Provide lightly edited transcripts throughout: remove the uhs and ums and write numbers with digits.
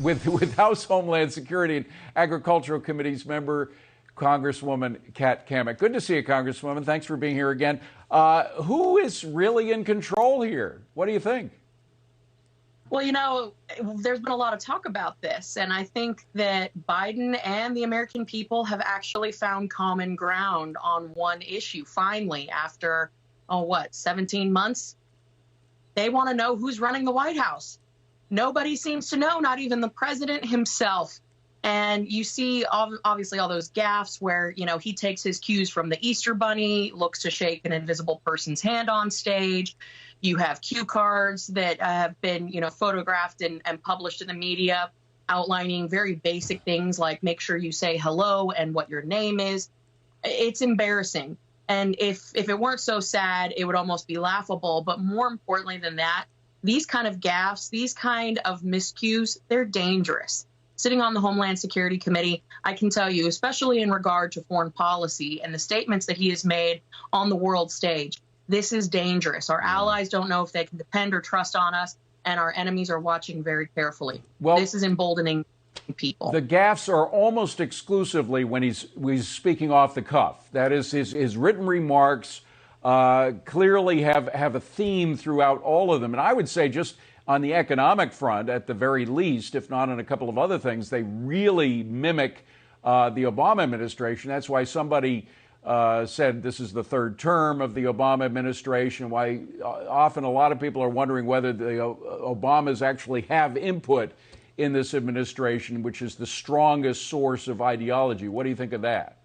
with House Homeland Security and Agricultural Committee's member, Congresswoman Cammack. Good to see you, Congresswoman. Thanks for being here again. Who is really in control here? What do you think? Well, you know, there's been a lot of talk about this, and I think that Biden and the American people have actually found common ground on one issue, finally, after, 17 months? They want to know who's running the White House. Nobody seems to know, not even the president himself. And you see, obviously, all those gaffes where, he takes his cues from the Easter Bunny, looks to shake an invisible person's hand on stage. You have cue cards that have been, photographed and published in the media, outlining very basic things like make sure you say hello and what your name is. It's embarrassing. And if it weren't so sad, it would almost be laughable. But more importantly than that, these kind of gaffes, these kind of miscues, they're dangerous. Sitting on the Homeland Security Committee, I can tell you, especially in regard to foreign policy and the statements that he has made on the world stage, this is dangerous. Our allies don't know if they can depend or trust on us, and our enemies are watching very carefully. Well, this is emboldening people. The gaffes are almost exclusively when he's speaking off the cuff. That is, his written remarks clearly have a theme throughout all of them. And I would say just on the economic front, at the very least, if not on a couple of other things, they really mimic the Obama administration. That's why somebody said this is the third term of the Obama administration, why often a lot of people are wondering whether the Obamas actually have input in this administration, which is the strongest source of ideology. What do you think of that?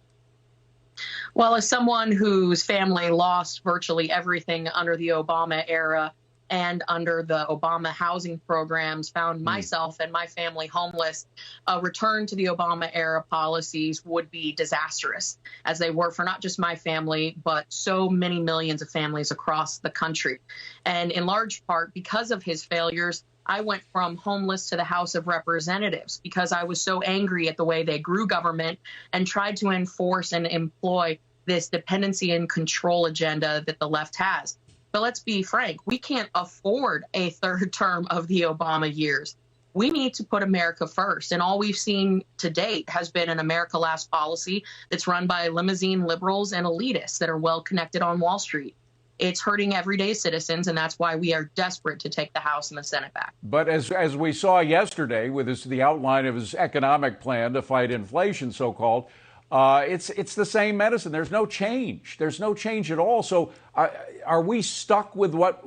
Well, as someone whose family lost virtually everything under the Obama era and under the Obama housing programs, found myself and my family homeless, a return to the Obama era policies would be disastrous, as they were for not just my family, but so many millions of families across the country. And in large part, because of his failures, I went from homeless to the House of Representatives because I was so angry at the way they grew government and tried to enforce and employ this dependency and control agenda that the left has. But let's be frank, we can't afford a third term of the Obama years. We need to put America first. And all we've seen to date has been an America Last policy that's run by limousine liberals and elitists that are well connected on Wall Street. It's hurting everyday citizens, and that's why we are desperate to take the House and the Senate back. But as we saw yesterday with the outline of his economic plan to fight inflation, so-called, it's the same medicine. There's no change. There's no change at all. So are we stuck with what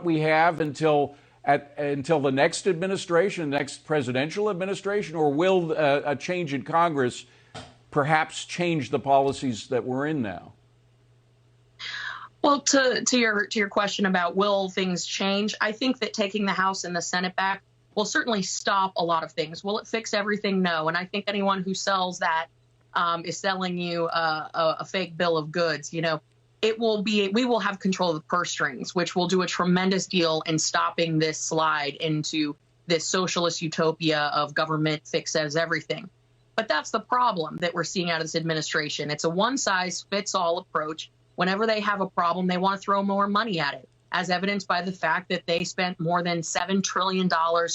we have until the next administration, next presidential administration, or will a change in Congress perhaps change the policies that we're in now? Well, to your question about will things change, I think that taking the House and the Senate back will certainly stop a lot of things. Will it fix everything? No. And I think anyone who sells that is selling you a fake bill of goods. We will have control of the purse strings, which will do a tremendous deal in stopping this slide into this socialist utopia of government fixes everything. But that's the problem that we're seeing out of this administration. It's a one-size-fits-all approach. Whenever they have a problem, they want to throw more money at it, as evidenced by the fact that they spent more than $7 trillion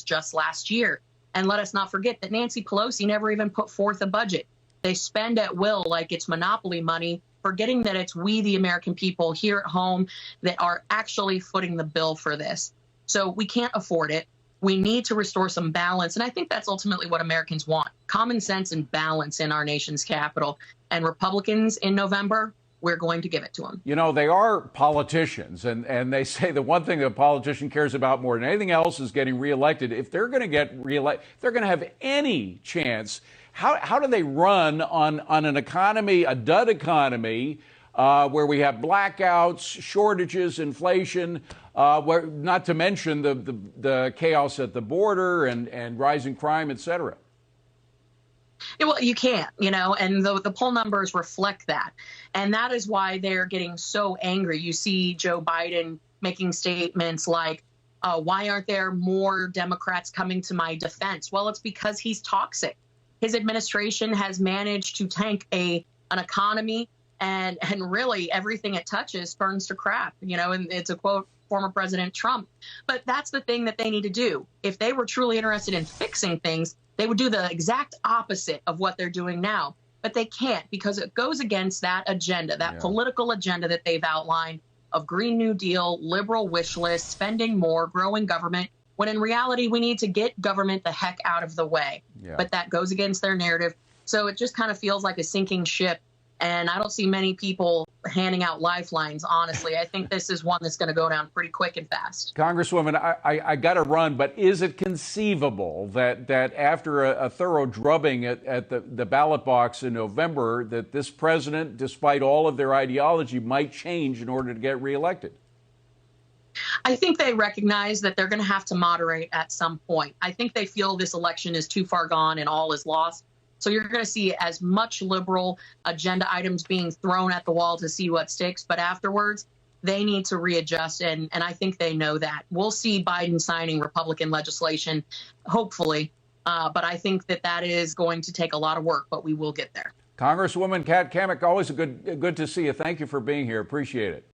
just last year. And let us not forget that Nancy Pelosi never even put forth a budget. They spend at will like it's monopoly money, forgetting that it's we, the American people here at home, that are actually footing the bill for this. So we can't afford it. We need to restore some balance. And I think that's ultimately what Americans want, common sense and balance in our nation's capital. And Republicans in November, we're going to give it to them. They are politicians, and they say the one thing that a politician cares about more than anything else is getting reelected. If they're going to get reelected, if they're going to have any chance, how do they run on an economy, a dud economy, where we have blackouts, shortages, inflation, not to mention the chaos at the border and rising crime, et cetera? Yeah, well, you can't, and the poll numbers reflect that. And that is why they're getting so angry. You see Joe Biden making statements like, why aren't there more Democrats coming to my defense? Well, it's because he's toxic. His administration has managed to tank an economy, and really everything it touches turns to crap. And it's a quote former President Trump. But that's the thing that they need to do. If they were truly interested in fixing things, they would do the exact opposite of what they're doing now. But they can't, because it goes against that agenda, that political agenda that they've outlined of Green New Deal, liberal wish list, spending more, growing government, when in reality, we need to get government the heck out of the way. But that goes against their narrative. So it just kind of feels like a sinking ship. And I don't see many people handing out lifelines, honestly. I think this is one that's going to go down pretty quick and fast. Congresswoman, I got to run, but is it conceivable that after a thorough drubbing at the ballot box in November, that this president, despite all of their ideology, might change in order to get reelected? I think they recognize that they're going to have to moderate at some point. I think they feel this election is too far gone and all is lost. So you're going to see as much liberal agenda items being thrown at the wall to see what sticks. But afterwards, they need to readjust. And I think they know that. We'll see Biden signing Republican legislation, hopefully. But I think that is going to take a lot of work, but we will get there. Congresswoman Kat Cammack, always good to see you. Thank you for being here. Appreciate it.